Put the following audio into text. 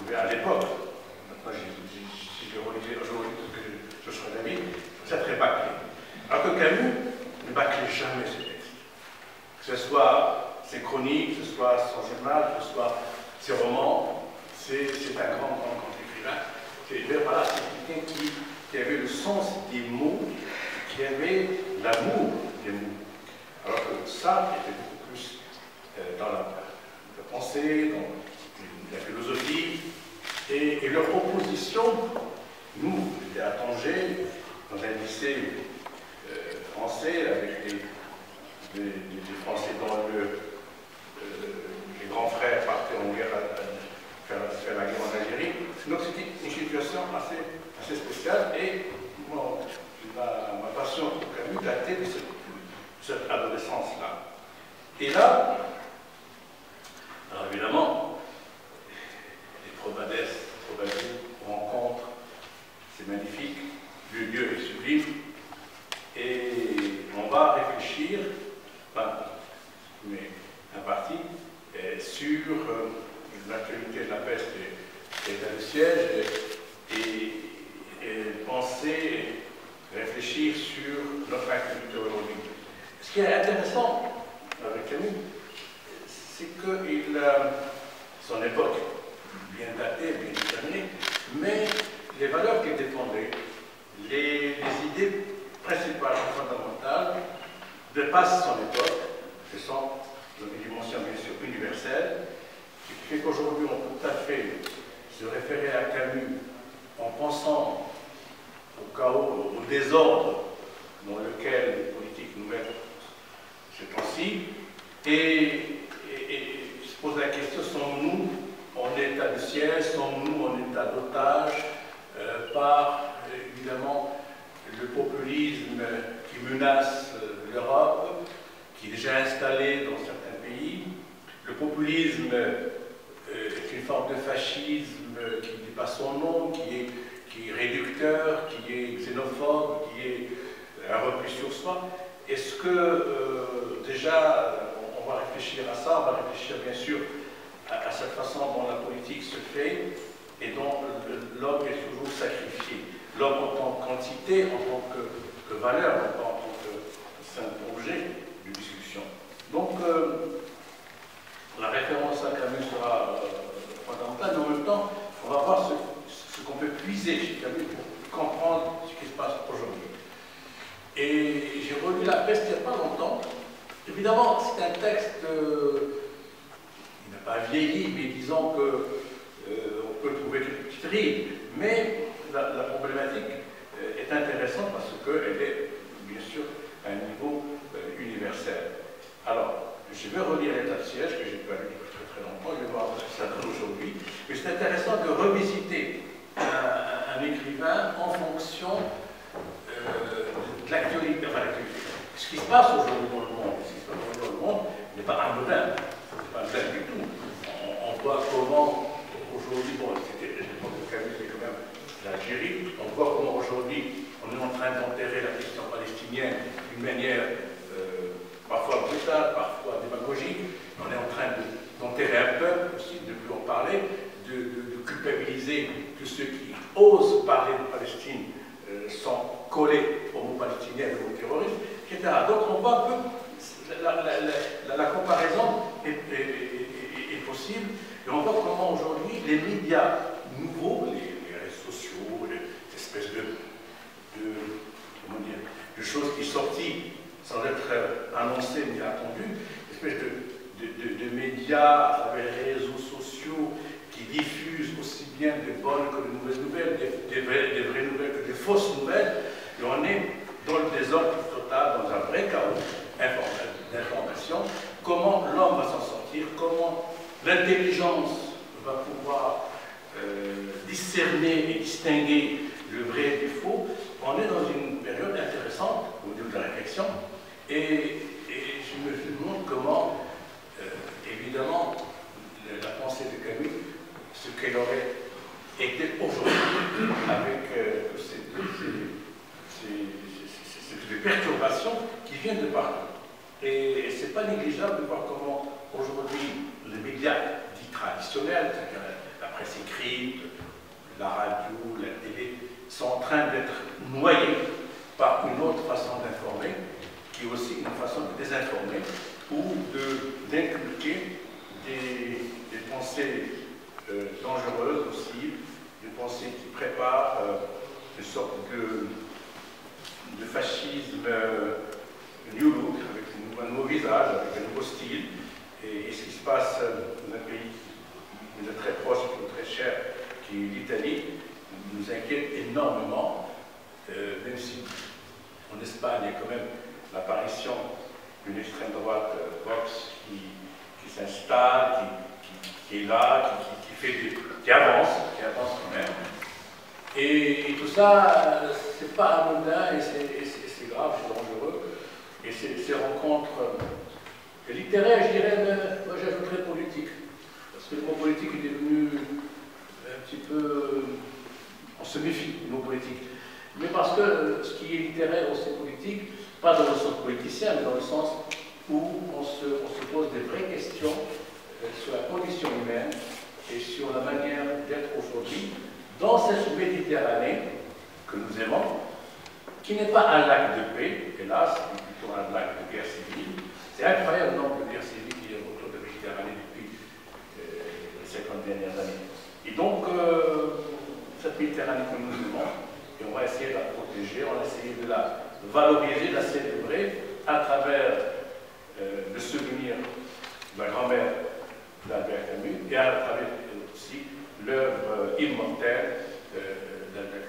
trouvais à l'époque. Maintenant, si je relisais aujourd'hui tout ce que je serais d'avis, c'est très bâclé. Alors que Camus ne bâclait jamais ses textes. Que ce soit ses chroniques, que ce soit son journal, que ce soit ses romans, c'est un grand écrivain. Voilà, c'est quelqu'un qui avait le sens des mots, qui avait l'amour des mots. Alors que ça était beaucoup plus dans la pensée, dans la philosophie, et leur proposition, nous, j'étais à Tanger, dans un lycée français, avec des Français dont les grands frères partaient en guerre faire la guerre en Algérie. Donc c'était une situation assez spéciale, et bon, ma passion pour Camus datait de cette adolescence-là. Et là, alors évidemment, les Probades rencontrent, c'est magnifique, le lieu est sublime, et on va réfléchir, mais en partie, sur l'actualité de la peste et le siège, et penser, réfléchir sur notre activité aujourd'hui. Ce qui est intéressant avec Camus, c'est que son époque, bien datée, bien déterminée, mais les valeurs qu'il défendait, les idées principales, fondamentales, dépassent son époque, ce sont des dimensions bien sûr universelles, ce qui fait qu'aujourd'hui on peut tout à fait se référer à Camus en pensant au chaos, au désordre dans lequel les politiques nous mettent ces temps-ci, et se pose la question, sommes-nous en état de siège, sommes-nous en état d'otage par, évidemment, le populisme qui menace l'Europe, qui est déjà installé dans certains pays. Le populisme est une forme de fascisme qui ne dit pas son nom, qui est réducteur, qui est xénophobe, qui est un repli sur soi. Est-ce que déjà on va réfléchir à ça, on va réfléchir bien sûr à cette façon dont la politique se fait et dont l'homme est toujours sacrifié. L'homme en tant qu'entité, en tant que valeur, en tant que simple objet de discussion. Donc la référence à Camus sera fondamentale, mais en même temps, on va voir ce qu'on peut puiser chez Camus pour comprendre ce qui se passe aujourd'hui. Et j'ai relu La Peste il n'y a pas longtemps. Évidemment, c'est un texte, il n'a pas vieilli, mais disons qu'on peut trouver quelques petites rides. Mais la problématique est intéressante parce qu'elle est, bien sûr, à un niveau universel. Alors, je vais relire l'état de siège, que je n'ai pas lu depuis très longtemps, je vais voir ce que ça donne aujourd'hui. Mais c'est intéressant de revisiter un écrivain en fonction de l'actualité, enfin ce qui se passe aujourd'hui dans le monde. Ce qui se passe aujourd'hui dans le monde n'est pas anodin, c'est pas anodin du tout. On voit comment aujourd'hui, bon, c'était l'époque de Camus, c'est quand même l'Algérie, on voit comment aujourd'hui on est en train d'enterrer la question palestinienne d'une manière parfois brutale, parfois démagogique. On est en train d'enterrer un peuple aussi, de ne plus en parler, de culpabiliser tous ceux qui osent parler de Palestine sans coller au mot palestinien et au mot terroriste, etc. Donc on voit un peu la comparaison est possible, et on voit comment aujourd'hui les médias nouveaux, les réseaux sociaux, les espèces comment dire, de choses qui sont sorties sans être annoncées ni attendues, une espèce de médias à travers les réseaux sociaux qui diffusent aussi bien de bonnes que de mauvaises nouvelles, des vraies nouvelles que des fausses nouvelles, et on est dans le désordre total, dans un vrai chaos d'information. Comment l'homme va s'en sortir, comment l'intelligence va pouvoir discerner et distinguer le vrai et le faux. On est dans une période intéressante au niveau de la réflexion, et je me demande comment, évidemment, la pensée de Camus, ce qu'elle aurait été aujourd'hui avec toutes ces perturbations qui viennent de partout. Et ce n'est pas négligeable de voir comment aujourd'hui les médias dits traditionnels, c'est-à-dire la presse écrite, la radio, la télé, sont en train d'être noyés par une autre façon d'informer, qui est aussi une façon de désinformer ou d'inculquer des pensées dangereuses aussi, des pensées qui préparent une sorte de fascisme new look, avec un nouveau visage, avec un nouveau style. Et ce qui se passe dans un pays qui nous est très proche, qui nous est très cher, qui est l'Italie, nous inquiète énormément, même si en Espagne, il y a quand même l'apparition d'une extrême droite Vox qui s'installe, qui est là, qui avance quand même. Et tout ça, c'est pas anodin et c'est grave, c'est dangereux. Et ces rencontres littéraires, je dirais, mais moi j'ajouterais politique. Parce que le mot politique est devenu un petit peu. On se méfie du mot politique. Mais parce que ce qui est littéraire aussi politique, pas dans le sens politicien, mais dans le sens où on se pose des vraies questions sur la condition humaine et sur la manière d'être aujourd'hui dans cette Méditerranée que nous aimons, qui n'est pas un lac de paix, hélas, mais plutôt un lac de guerre civile. C'est incroyable le nombre de guerres civiles qu'il y a autour de la Méditerranée depuis les 50 dernières années. Et donc, cette Méditerranée que nous aimons, et on va essayer de la protéger, on va essayer de la valoriser, de la célébrer à travers le souvenir de la grand-mère d'Albert Camus et à travers aussi l'œuvre immortelle d'Albert